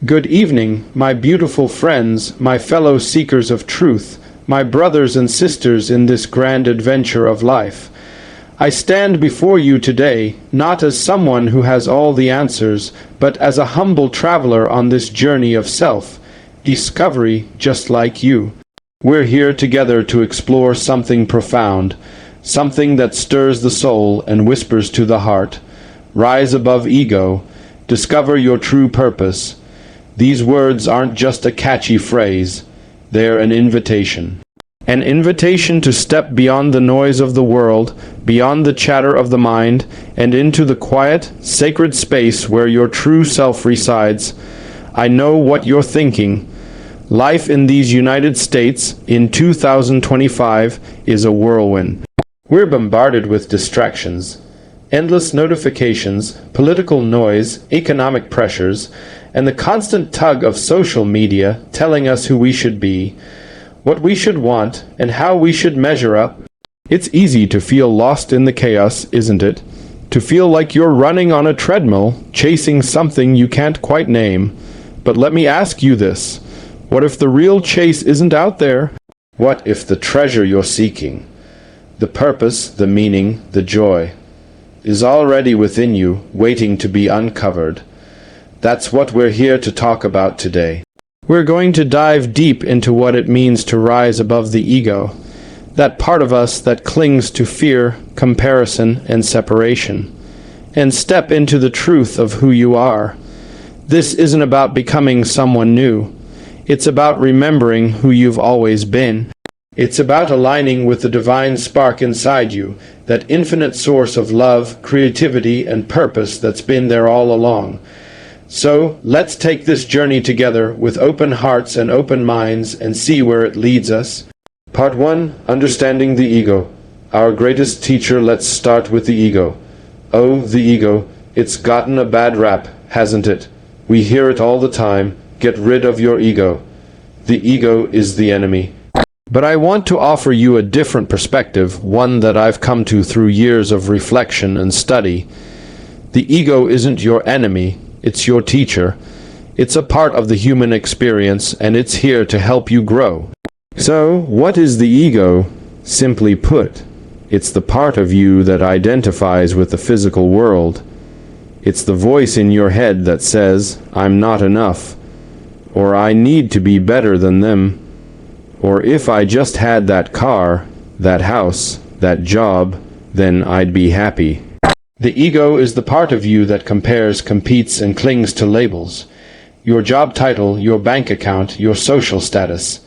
Good evening, my beautiful friends, my fellow seekers of truth, my brothers and sisters in this grand adventure of life. I stand before you today, not as someone who has all the answers, but as a humble traveler on this journey of self-discovery just like you. We're here together to explore something profound, something that stirs the soul and whispers to the heart. Rise above ego, discover your true purpose. These words aren't just a catchy phrase, they're an invitation. An invitation to step beyond the noise of the world, beyond the chatter of the mind, and into the quiet, sacred space where your true self resides. I know what you're thinking. Life in these United States in 2025 is a whirlwind. We're bombarded with distractions, endless notifications, political noise, economic pressures, and the constant tug of social media telling us who we should be, what we should want, and how we should measure up. It's easy to feel lost in the chaos, isn't it? To feel like you're running on a treadmill, chasing something you can't quite name. But let me ask you this. What if the real chase isn't out there? What if the treasure you're seeking, the purpose, the meaning, the joy, is already within you, waiting to be uncovered? That's what we're here to talk about today. We're going to dive deep into what it means to rise above the ego, that part of us that clings to fear, comparison, and separation, and step into the truth of who you are. This isn't about becoming someone new. It's about remembering who you've always been. It's about aligning with the divine spark inside you, that infinite source of love, creativity, and purpose that's been there all along. So, let's take this journey together with open hearts and open minds and see where it leads us. Part 1. Understanding the ego. Our greatest teacher. Let's start with the ego. Oh, the ego. It's gotten a bad rap, hasn't it? We hear it all the time. Get rid of your ego. The ego is the enemy. But I want to offer you a different perspective, one that I've come to through years of reflection and study. The ego isn't your enemy. It's your teacher. It's a part of the human experience, and it's here to help you grow. So, what is the ego? Simply put, it's the part of you that identifies with the physical world. It's the voice in your head that says, I'm not enough, or I need to be better than them, or if I just had that car, that house, that job, then I'd be happy. The ego is the part of you that compares, competes, and clings to labels. Your job title, your bank account, your social status.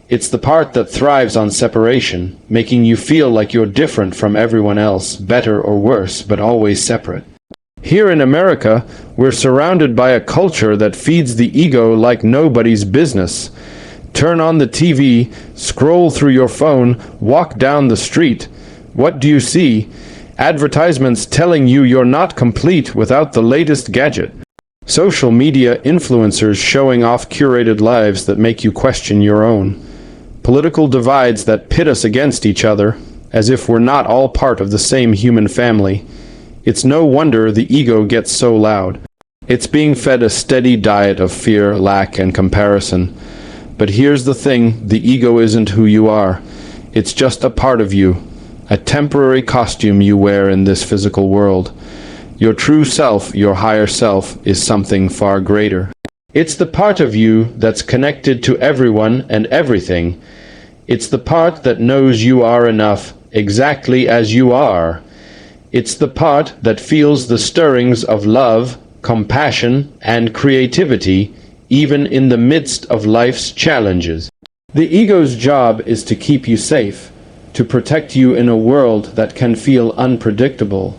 It's the part that thrives on separation, making you feel like you're different from everyone else, better or worse, but always separate. Here in America, we're surrounded by a culture that feeds the ego like nobody's business. Turn on the TV, scroll through your phone, walk down the street. What do you see? Advertisements telling you you're not complete without the latest gadget. Social media influencers showing off curated lives that make you question your own. Political divides that pit us against each other, as if we're not all part of the same human family. It's no wonder the ego gets so loud. It's being fed a steady diet of fear, lack, and comparison. But here's the thing, the ego isn't who you are. It's just a part of you. A temporary costume you wear in this physical world. Your true self, your higher self, is something far greater. It's the part of you that's connected to everyone and everything. It's the part that knows you are enough, exactly as you are. It's the part that feels the stirrings of love, compassion, and creativity, even in the midst of life's challenges. The ego's job is to keep you safe, to protect you in a world that can feel unpredictable.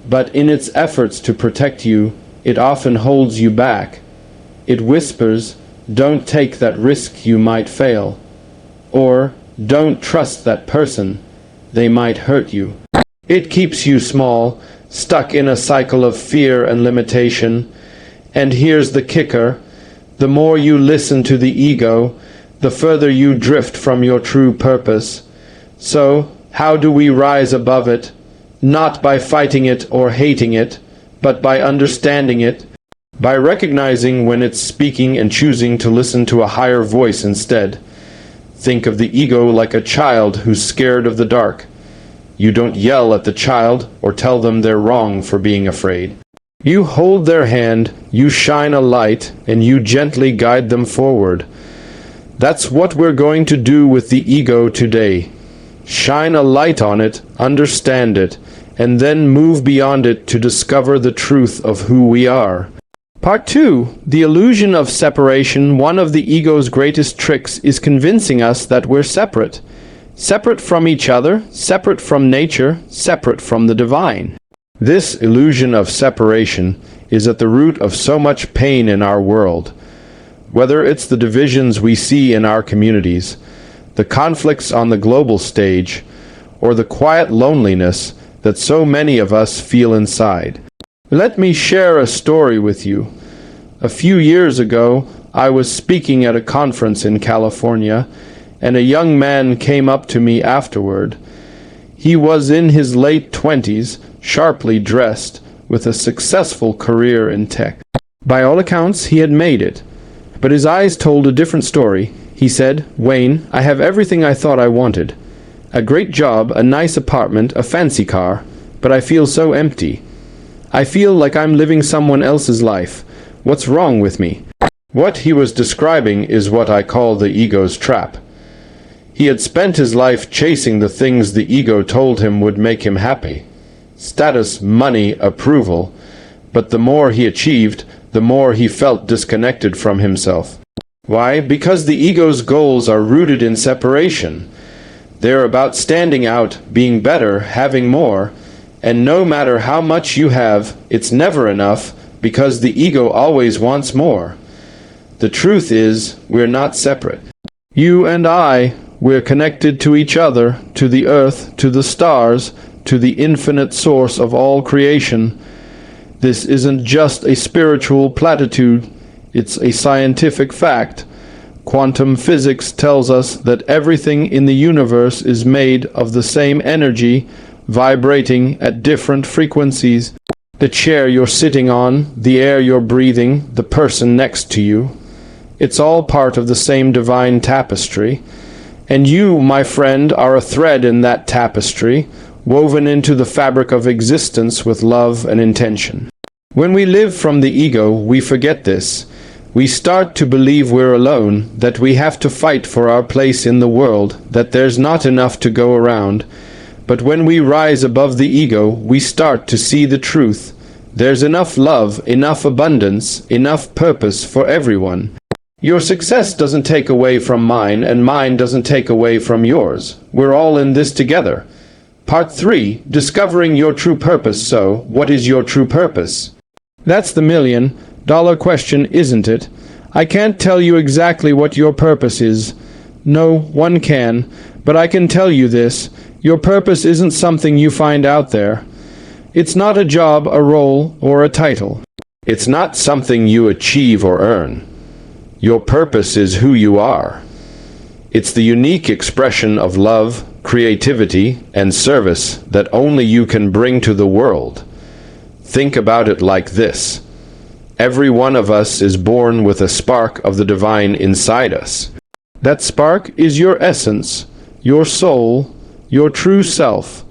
But in its efforts to protect you, it often holds you back. It whispers, don't take that risk, you might fail. Or, don't trust that person, they might hurt you. It keeps you small, stuck in a cycle of fear and limitation. And here's the kicker, the more you listen to the ego, the further you drift from your true purpose. So, how do we rise above it? Not by fighting it or hating it, but by understanding it, by recognizing when it's speaking and choosing to listen to a higher voice instead. Think of the ego like a child who's scared of the dark. You don't yell at the child or tell them they're wrong for being afraid. You hold their hand, you shine a light, and you gently guide them forward. That's what we're going to do with the ego today. Shine a light on it, understand it, and then move beyond it to discover the truth of who we are. Part 2. The illusion of separation. One of the ego's greatest tricks is convincing us that we're separate. Separate from each other, separate from nature, separate from the divine. This illusion of separation is at the root of so much pain in our world. Whether it's the divisions we see in our communities, the conflicts on the global stage, or the quiet loneliness that so many of us feel inside. Let me share a story with you. A few years ago, I was speaking at a conference in California, and a young man came up to me afterward. He was in his late 20s, sharply dressed, with a successful career in tech. By all accounts, he had made it. But his eyes told a different story. He said, "Wayne, I have everything I thought I wanted. A great job, a nice apartment, a fancy car, but I feel so empty. I feel like I'm living someone else's life. What's wrong with me?" What he was describing is what I call the ego's trap. He had spent his life chasing the things the ego told him would make him happy. Status, money, approval. But the more he achieved, the more he felt disconnected from himself. Why? Because the ego's goals are rooted in separation. They're about standing out, being better, having more, and no matter how much you have, it's never enough because the ego always wants more. The truth is, we're not separate. You and I, we're connected to each other, to the earth, to the stars, to the infinite source of all creation. This isn't just a spiritual platitude, it's a scientific fact. Quantum physics tells us that everything in the universe is made of the same energy, vibrating at different frequencies. The chair you're sitting on, the air you're breathing, the person next to you. It's all part of the same divine tapestry. And you, my friend, are a thread in that tapestry, woven into the fabric of existence with love and intention. When we live from the ego, we forget this. We start to believe we're alone, that we have to fight for our place in the world, that there's not enough to go around. But when we rise above the ego, we start to see the truth. There's enough love, enough abundance, enough purpose for everyone. Your success doesn't take away from mine, and mine doesn't take away from yours. We're all in this together. Part 3. Discovering your true purpose. So, what is your true purpose? That's the $1,000,000 question, isn't it? I can't tell you exactly what your purpose is. No one can, but I can tell you this. Your purpose isn't something you find out there. It's not a job, a role, or a title. It's not something you achieve or earn. Your purpose is who you are. It's the unique expression of love, creativity, and service that only you can bring to the world. Think about it like this. Every one of us is born with a spark of the divine inside us. That spark is your essence, your soul, your true self.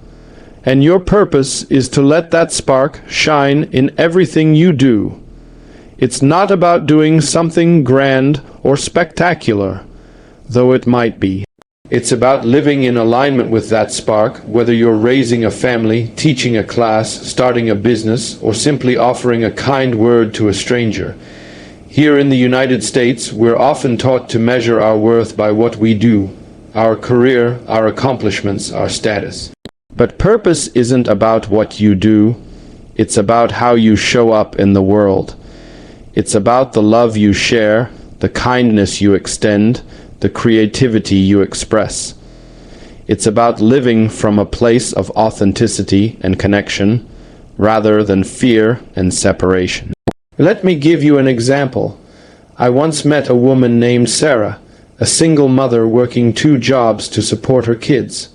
And your purpose is to let that spark shine in everything you do. It's not about doing something grand or spectacular, though it might be. It's about living in alignment with that spark, whether you're raising a family, teaching a class, starting a business, or simply offering a kind word to a stranger. Here in the United States, we're often taught to measure our worth by what we do, our career, our accomplishments, our status. But purpose isn't about what you do. It's about how you show up in the world. It's about the love you share, the kindness you extend, the creativity you express. It's about living from a place of authenticity and connection, rather than fear and separation. Let me give you an example. I once met a woman named Sarah, a single mother working 2 jobs to support her kids.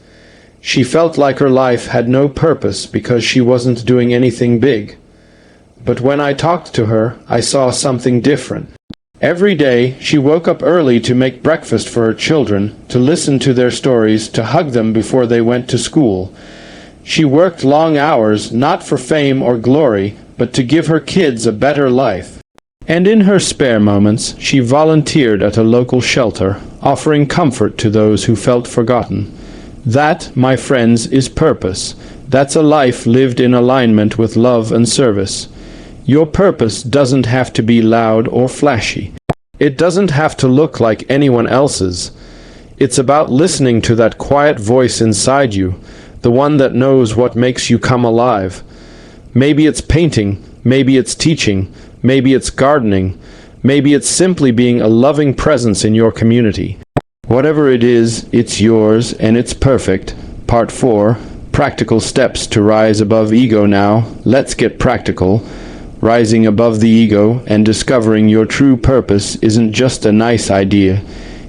She felt like her life had no purpose because she wasn't doing anything big. But when I talked to her, I saw something different. Every day, she woke up early to make breakfast for her children, to listen to their stories, to hug them before they went to school. She worked long hours, not for fame or glory, but to give her kids a better life. And in her spare moments, she volunteered at a local shelter, offering comfort to those who felt forgotten. That, my friends, is purpose. That's a life lived in alignment with love and service. Your purpose doesn't have to be loud or flashy. It doesn't have to look like anyone else's. It's about listening to that quiet voice inside you, the one that knows what makes you come alive. Maybe it's painting, maybe it's teaching, maybe it's gardening, maybe it's simply being a loving presence in your community. Whatever it is, it's yours and it's perfect. Part 4, Practical Steps to Rise Above Ego. Now, let's get practical. Rising above the ego and discovering your true purpose isn't just a nice idea,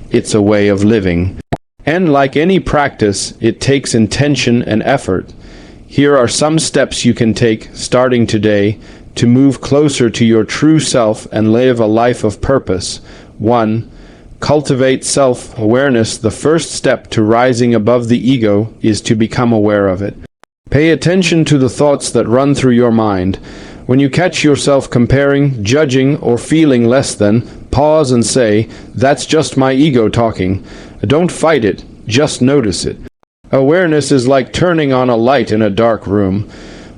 it's a way of living. And like any practice, it takes intention and effort. Here are some steps you can take, starting today, to move closer to your true self and live a life of purpose. 1. Cultivate self-awareness. The first step to rising above the ego is to become aware of it. Pay attention to the thoughts that run through your mind. When you catch yourself comparing, judging, or feeling less than, pause and say, "That's just my ego talking." Don't fight it, just notice it. Awareness is like turning on a light in a dark room.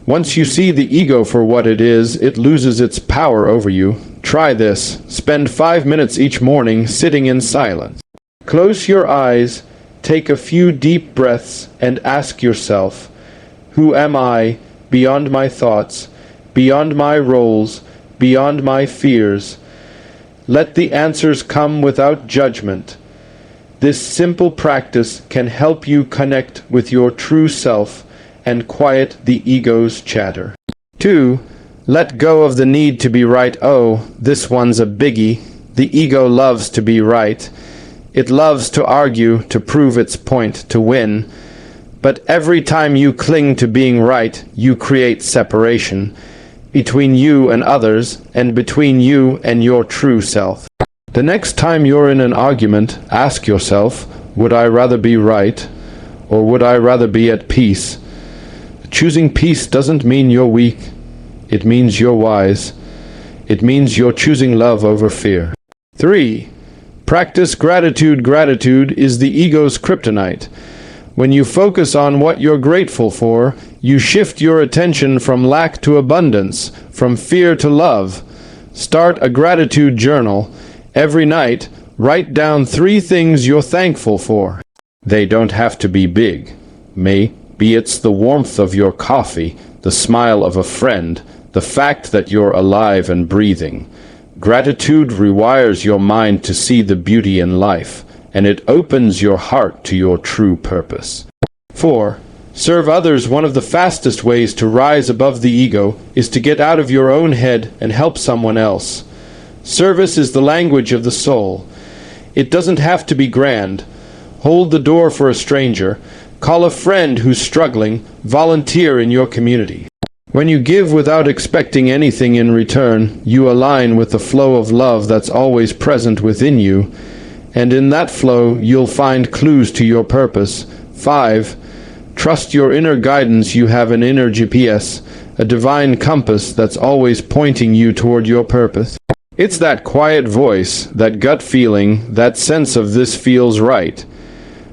Once you see the ego for what it is, it loses its power over you. Try this. Spend 5 minutes each morning sitting in silence. Close your eyes, take a few deep breaths, and ask yourself, who am I beyond my thoughts, beyond my roles, beyond my fears? Let the answers come without judgment. This simple practice can help you connect with your true self and quiet the ego's chatter. 2. Let go of the need to be right. Oh, this one's a biggie. The ego loves to be right. It loves to argue, to prove its point, to win. But every time you cling to being right, you create separation between you and others, and between you and your true self. The next time you're in an argument, ask yourself, would I rather be right, or would I rather be at peace? Choosing peace doesn't mean you're weak. It means you're wise. It means you're choosing love over fear. 3. Practice gratitude. Gratitude is the ego's kryptonite. When you focus on what you're grateful for, you shift your attention from lack to abundance, from fear to love. Start a gratitude journal. Every night, write down 3 things you're thankful for. They don't have to be big. Maybe it's the warmth of your coffee, the smile of a friend, the fact that you're alive and breathing. Gratitude rewires your mind to see the beauty in life, and it opens your heart to your true purpose. 4. Serve others. One of the fastest ways to rise above the ego is to get out of your own head and help someone else. Service is the language of the soul. It doesn't have to be grand. Hold the door for a stranger. Call a friend who's struggling. Volunteer in your community. When you give without expecting anything in return, you align with the flow of love that's always present within you, and in that flow you'll find clues to your purpose. 5. Trust your inner guidance. You have an inner GPS, a divine compass that's always pointing you toward your purpose. It's that quiet voice, that gut feeling, that sense of this feels right.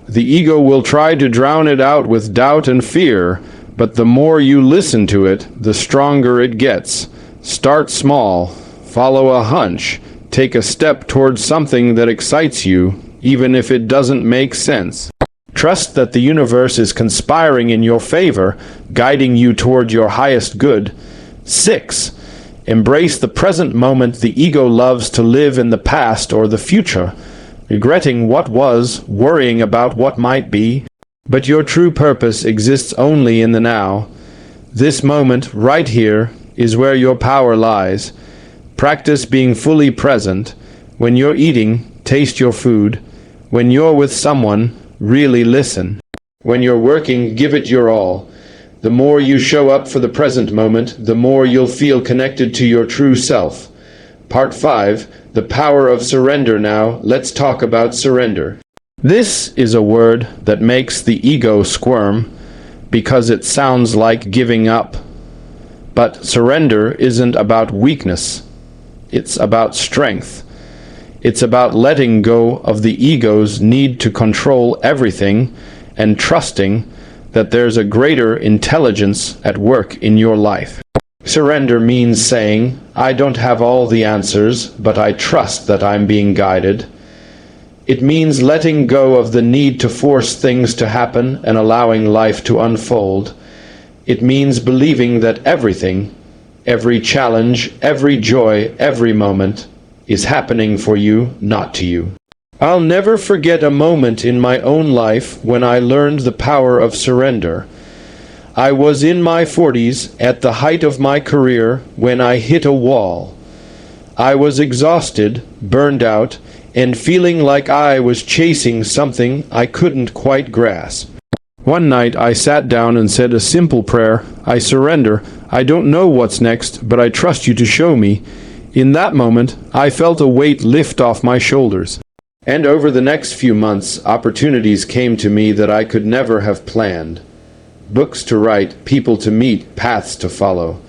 The ego will try to drown it out with doubt and fear, but the more you listen to it, the stronger it gets. Start small, follow a hunch, take a step towards something that excites you, even if it doesn't make sense. Trust that the universe is conspiring in your favor, guiding you toward your highest good. 6. Embrace the present moment. The ego loves to live in the past or the future, regretting what was, worrying about what might be. But your true purpose exists only in the now. This moment, right here, is where your power lies. Practice being fully present. When you're eating, taste your food. When you're with someone, really listen. When you're working, give it your all. The more you show up for the present moment, the more you'll feel connected to your true self. Part 5, the power of surrender. Now, let's talk about surrender. This is a word that makes the ego squirm because it sounds like giving up. But surrender isn't about weakness. It's about strength. It's about letting go of the ego's need to control everything and trusting that there's a greater intelligence at work in your life. Surrender means saying, I don't have all the answers, but I trust that I'm being guided. It means letting go of the need to force things to happen and allowing life to unfold. It means believing that everything, every challenge, every joy, every moment, is happening for you, not to you. I'll never forget a moment in my own life when I learned the power of surrender. I was in my 40s, at the height of my career, when I hit a wall. I was exhausted, burned out, and feeling like I was chasing something I couldn't quite grasp. One night I sat down and said a simple prayer, I surrender. I don't know what's next, but I trust you to show me. In that moment, I felt a weight lift off my shoulders. And over the next few months, opportunities came to me that I could never have planned. Books to write, people to meet, paths to follow.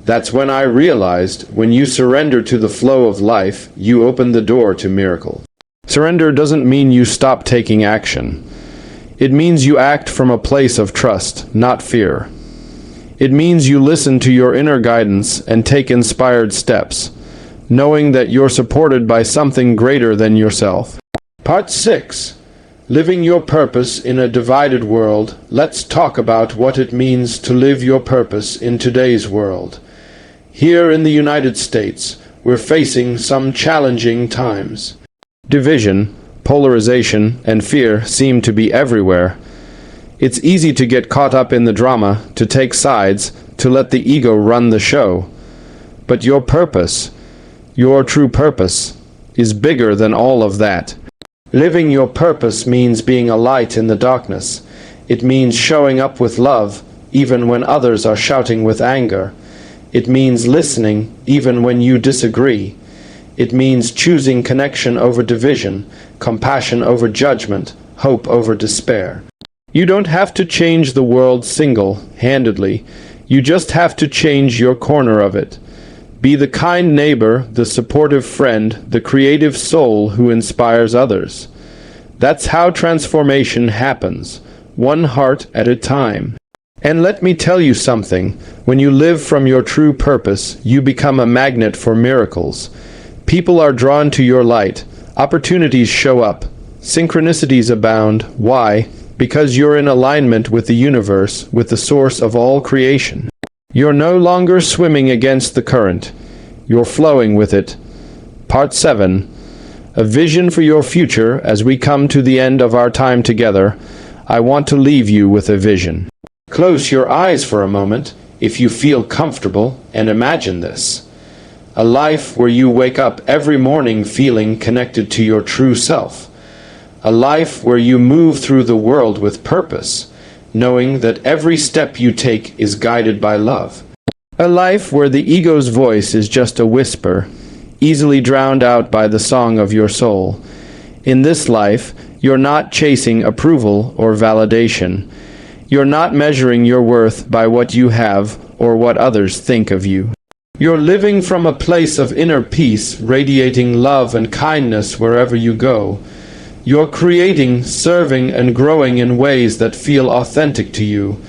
That's when I realized, when you surrender to the flow of life, you open the door to miracle. Surrender doesn't mean you stop taking action. It means you act from a place of trust, not fear. It means you listen to your inner guidance and take inspired steps, knowing that you're supported by something greater than yourself. Part 6. Living your purpose in a divided world. Let's talk about what it means to live your purpose in today's world. Here in the United States, we're facing some challenging times. Division, polarization, and fear seem to be everywhere. It's easy to get caught up in the drama, to take sides, to let the ego run the show. But your purpose, your true purpose, is bigger than all of that. Living your purpose means being a light in the darkness. It means showing up with love, even when others are shouting with anger. It means listening, even when you disagree. It means choosing connection over division, compassion over judgment, hope over despair. You don't have to change the world single-handedly. You just have to change your corner of it. Be the kind neighbor, the supportive friend, the creative soul who inspires others. That's how transformation happens, one heart at a time. And let me tell you something, when you live from your true purpose, you become a magnet for miracles. People are drawn to your light, opportunities show up, synchronicities abound. Why? Because you're in alignment with the universe, with the source of all creation. You're no longer swimming against the current. You're flowing with it. Part 7. A vision for your future. As we come to the end of our time together, I want to leave you with a vision. Close your eyes for a moment, if you feel comfortable, and imagine this. A life where you wake up every morning feeling connected to your true self. A life where you move through the world with purpose, knowing that every step you take is guided by love. A life where the ego's voice is just a whisper, easily drowned out by the song of your soul. In this life, you're not chasing approval or validation. You're not measuring your worth by what you have or what others think of you. You're living from a place of inner peace, radiating love and kindness wherever you go. You're creating, serving, and growing in ways that feel authentic to you.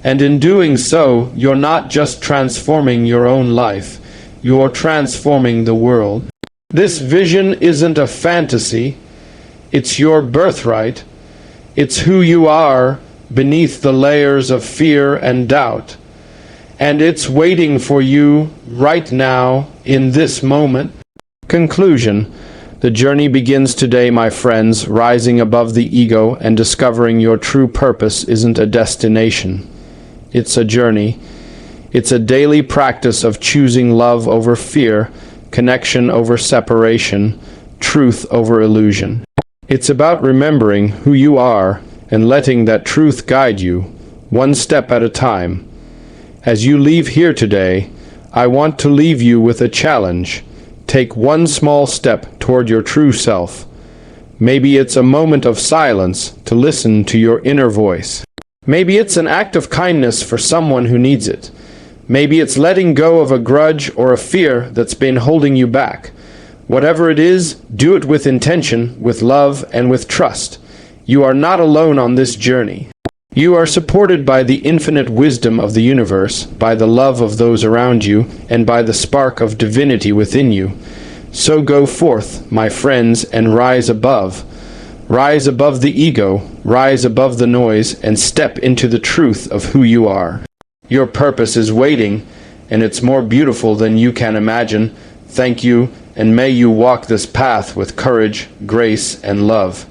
And in doing so, you're not just transforming your own life, you're transforming the world. This vision isn't a fantasy, it's your birthright. It's who you are beneath the layers of fear and doubt. And it's waiting for you right now, in this moment. Conclusion. The journey begins today, my friends. Rising above the ego and discovering your true purpose isn't a destination. It's a journey. It's a daily practice of choosing love over fear, connection over separation, truth over illusion. It's about remembering who you are and letting that truth guide you, one step at a time. As you leave here today, I want to leave you with a challenge. Take one small step toward your true self. Maybe it's a moment of silence to listen to your inner voice. Maybe it's an act of kindness for someone who needs it. Maybe it's letting go of a grudge or a fear that's been holding you back. Whatever it is, do it with intention, with love, and with trust. You are not alone on this journey. You are supported by the infinite wisdom of the universe, by the love of those around you, and by the spark of divinity within you. So go forth, my friends, and rise above. Rise above the ego, rise above the noise, and step into the truth of who you are. Your purpose is waiting, and it's more beautiful than you can imagine. Thank you, and may you walk this path with courage, grace, and love.